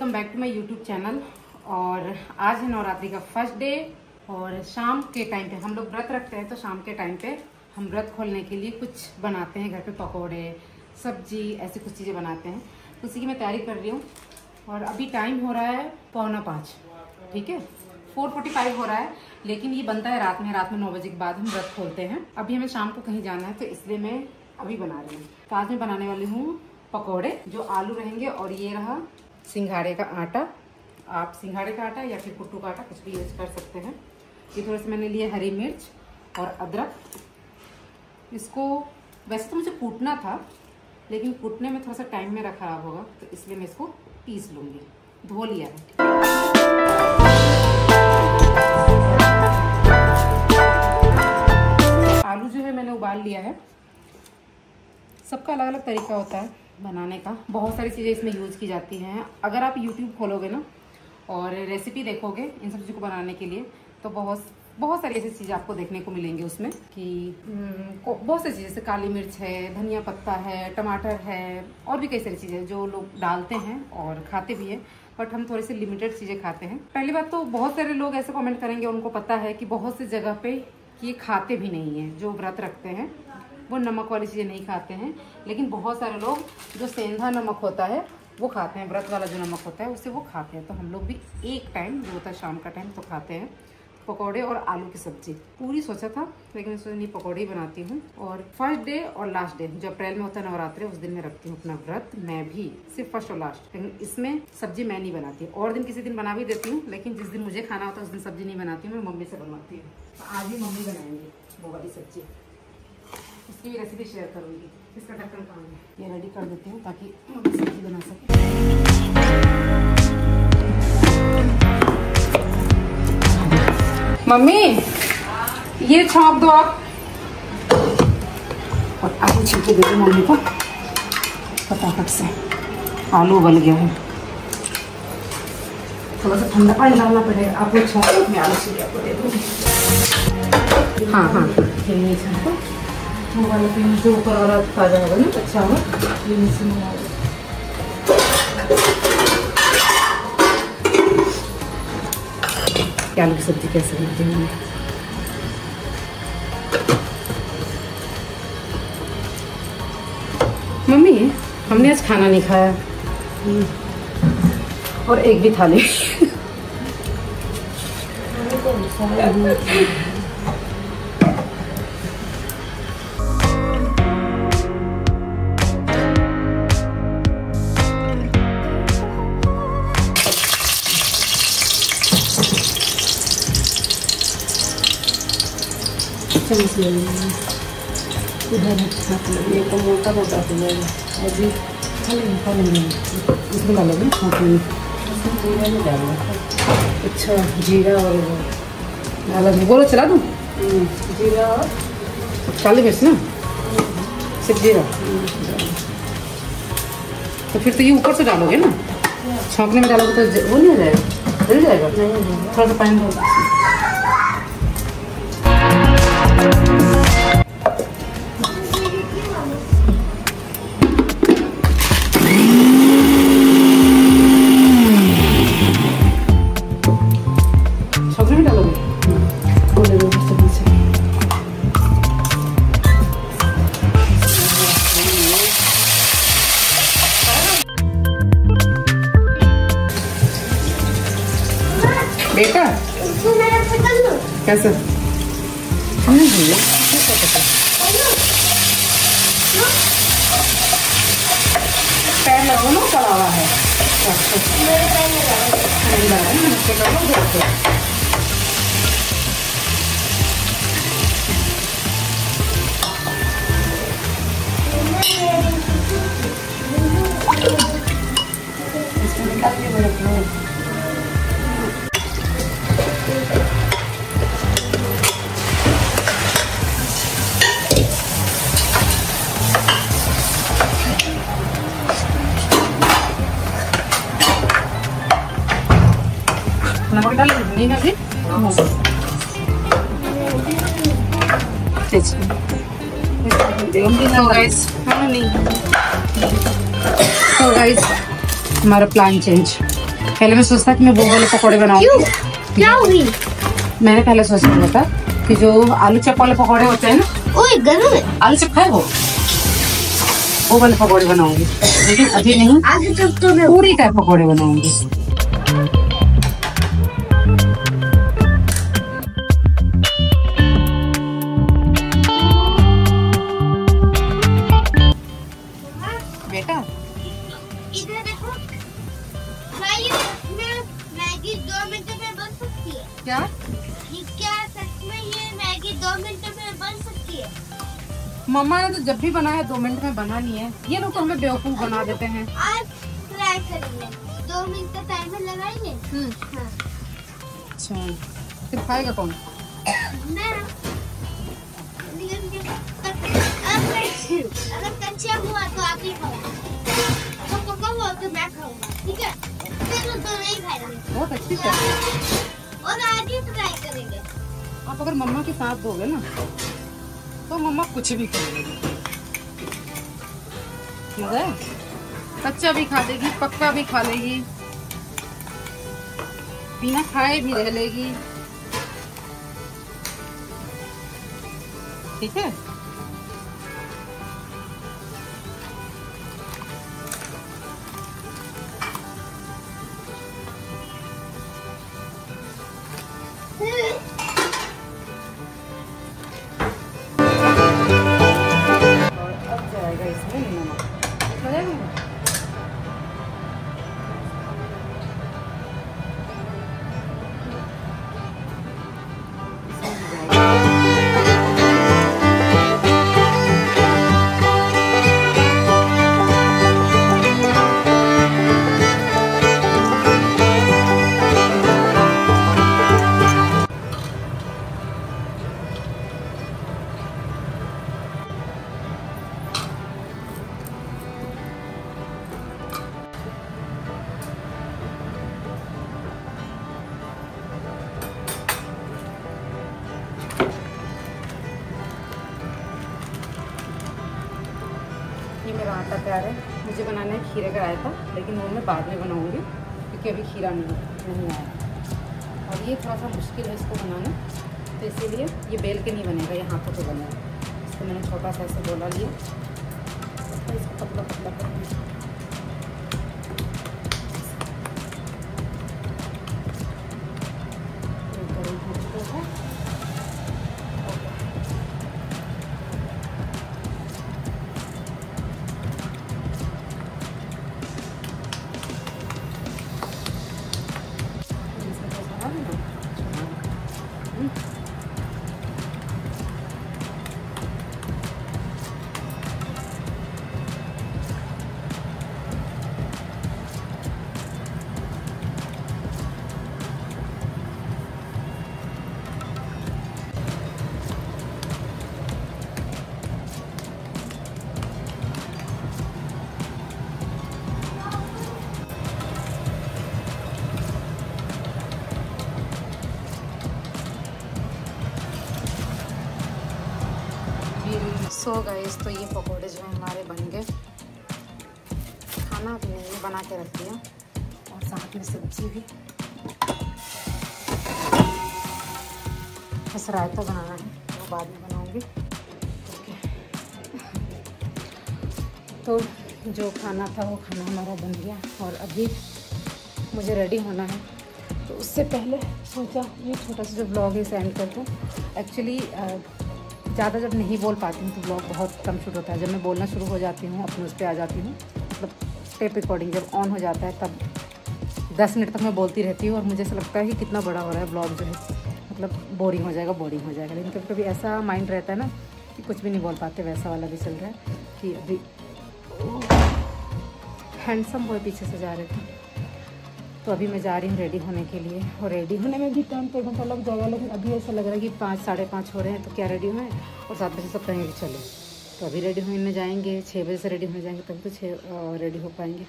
Welcome back to my YouTube channel. और आज है नवरात्रि का फर्स्ट डे और शाम के टाइम पे हम लोग व्रत रखते हैं, तो शाम के टाइम पे हम व्रत खोलने के लिए कुछ बनाते हैं घर पे, पकोड़े, सब्जी, ऐसी कुछ चीज़ें बनाते हैं। तो उसी की मैं तैयारी कर रही हूँ और अभी टाइम हो रहा है 4:45, ठीक है 4:45 हो रहा है, लेकिन ये बनता है रात में 9 बजे के बाद हम व्रत खोलते हैं। अभी हमें शाम को कहीं जाना है तो इसलिए मैं अभी बना रही हूँ। तो आज मैं बनाने वाली हूँ पकोड़े, जो आलू रहेंगे, और ये रहा सिंघाड़े का आटा। आप सिंघाड़े का आटा या फिर कुट्टू का आटा कुछ भी यूज कर सकते हैं। ये थोड़े से मैंने लिए हरी मिर्च और अदरक। इसको वैसे तो मुझे कूटना था, लेकिन कूटने में थोड़ा सा टाइम मेरा खराब होगा, तो इसलिए मैं इसको पीस लूंगी। धो लिया है। आलू जो है मैंने उबाल लिया है। सबका अलग अलग तरीका होता है बनाने का, बहुत सारी चीज़ें इसमें यूज़ की जाती हैं। अगर आप YouTube खोलोगे ना और रेसिपी देखोगे इन सब चीज़ों को बनाने के लिए, तो बहुत सारी ऐसी चीज़ें आपको देखने को मिलेंगी उसमें कि बहुत सारी चीज़ें, जैसे काली मिर्च है, धनिया पत्ता है, टमाटर है, और भी कई सारी चीज़ें जो लोग डालते हैं और खाते भी हैं, बट हम थोड़ी सी लिमिटेड चीज़ें खाते हैं। पहली बात तो बहुत सारे लोग ऐसे कमेंट करेंगे, उनको पता है कि बहुत सी जगह पे ये खाते भी नहीं है, जो व्रत रखते हैं वो नमक वाली चीज़ें नहीं खाते हैं, लेकिन बहुत सारे लोग जो सेंधा नमक होता है वो खाते हैं, व्रत वाला जो नमक होता है उसे वो खाते हैं। तो हम लोग भी एक टाइम जो होता है शाम का टाइम तो खाते हैं पकोड़े और आलू की सब्जी। पूरी सोचा था, लेकिन सोचा नहीं पकोड़े ही बनाती हूँ। और फर्स्ट डे और लास्ट डे जो अप्रैल में होता है नवरात्रि, उस दिन मैं रखती हूँ अपना व्रत, मैं भी सिर्फ फर्स्ट और लास्ट। लेकिन इसमें सब्जी मैं नहीं बनाती, और दिन किसी दिन बना भी देती हूँ, लेकिन जिस दिन मुझे खाना होता है उस दिन सब्जी नहीं बनाती हूँ, मैं मम्मी से बनवाती हूँ। तो आज ही मम्मी बनाएंगी वो वाली सब्जी, इसकी भी रेसिपी शेयर करूंगी। इसका ढक्कन कहाँ है, ये रेडी कर देती हूँ ताकि मम्मी सब्जी बना सके। मम्मी ये छौंक दो आप, और आलू छिलके दे दो मम्मी को फटाफट से। आलू उबल गया है, थोड़ा सा ठंडा पानी डालना पड़ेगा। आप लोग छौंक, मैं आलू छिलके आपको दे दूँगी। हाँ हाँ, ये छौंको वो वाले पे जो ऊपर वाला ताजा होगा ना, अच्छा होगा, ये नीचे में डाल। आलू की सब्जी कैसे बनती है? मम्मी हमने आज खाना नहीं खाया और एक भी थाली। इधर ये तो मोटा मोटा हो जाएगा, अभी खा लेंगे इसमें डालोगे जीरा नहीं डालना। अच्छा जीरा और डाला, बोलो चला दूँ। जीरा और काली मिर्च ना, सिर्फ जीरा। तो फिर तो ये ऊपर से डालोगे ना, छौंकने में डालोगे तो वो नहीं हो जाएगा, जल जाएगा। थोड़ा सा पानी डालो। बेटा कैसे पैर लगो ना, पड़ा हुआ है। इसमें निकाल के रखो। नमक डाल नहीं ना जी, तो गाइस हमारा प्लान चेंज। पहले मैं सोचता कि मैं वो वाले पकौड़े बनाऊंगी। क्या हुई? मैंने पहले सोचा हुआ था कि जो आलू चप वाले पकौड़े होते हैं ना, ओए गरम है। आलू चप खाए वो वाले पकौड़े बनाऊंगी, लेकिन अभी नहीं, आलू चप तो मैं पूरी टाइप पकौड़े बनाऊंगी। बेटा इधर देखो, मैगी 2 मिनट में बन सकती है क्या? क्या सच में ये मैगी 2 मिनट में बन सकती है? मम्मा ने तो जब भी बनाया 2 मिनट में बना नहीं है। ये लोग तो हमें बेवकूफ बना देते हैं। आज ट्राई करेंगे, 2 मिनट का टाइमर लगाएंगे। हाँ। अच्छा, फिर खाएगा कौन? मैं अगर कच्चा हुआ तो आप ही खाओ, अगर पका हुआ तो मैं खाऊंगा, ठीक है? फिर दोनों ही खाएंगे। बहुत अच्छी है। और आज ही ट्राई करेंगे। आप अगर मम्मा के साथ दोगे ना तो मम्मा कुछ भी खा लेगी। मजा है? कच्चा भी खा लेगी, पक्का भी खा लेगी, बिना खाए भी रह लेगी। ठीक है? ये मेरा आटा तैयार है। मुझे बनाना है खीरे का रायता, लेकिन वो मैं बाद में बनाऊंगी क्योंकि अभी खीरा नहीं आया। और ये थोड़ा सा मुश्किल है इसको बनाना, तो इसीलिए ये बेल के नहीं बनेगा, ये हाथों से बनेगा। इसको मैंने छोटा सा ऐसे गोला लिया, इसको पतला पतला करके सो गाइस, तो ये पकोड़े जो हैं हमारे बन गए। खाना भी नहीं बना के रख दिया और साथ में सब्जी भी। बस रायता बनाना है, वो बाद में बनाऊंगी। तो जो खाना था वो खाना हमारा बन गया और अभी मुझे रेडी होना है। तो उससे पहले सोचा ये छोटा सा जो ब्लॉग है सेंड कर दूँ। एक्चुअली ज़्यादा जब नहीं बोल पाती हूँ तो ब्लॉग बहुत कम शूट होता है। जब मैं बोलना शुरू हो जाती हूँ, अपने उस पर आ जाती हूँ, मतलब टेप रिकॉर्डिंग जब ऑन हो जाता है तब 10 मिनट तक मैं बोलती रहती हूँ और मुझे ऐसा लगता है कि कितना बड़ा हो रहा है ब्लॉग जो है, मतलब बोरिंग हो जाएगा। लेकिन कभी कभी ऐसा माइंड रहता है ना कि कुछ भी नहीं बोल पाते, वैसा वाला भी चल रहा है कि अभी हैंडसम बॉय पीछे से जा रहे थे। तो अभी मैं जा रही हूँ रेडी होने के लिए, और रेडी होने में भी टाइम तो 1 घंटा लग जाएगा, लेकिन अभी ऐसा लग रहा है कि 5 साढ़े 5 हो रहे हैं तो क्या रेडी हुए, और 7 बजे सब कहेंगे कि चलो। तो अभी रेडी होने जाएंगे, 6 बजे से रेडी होने जाएंगे तभी तो 6 रेडी हो पाएंगे।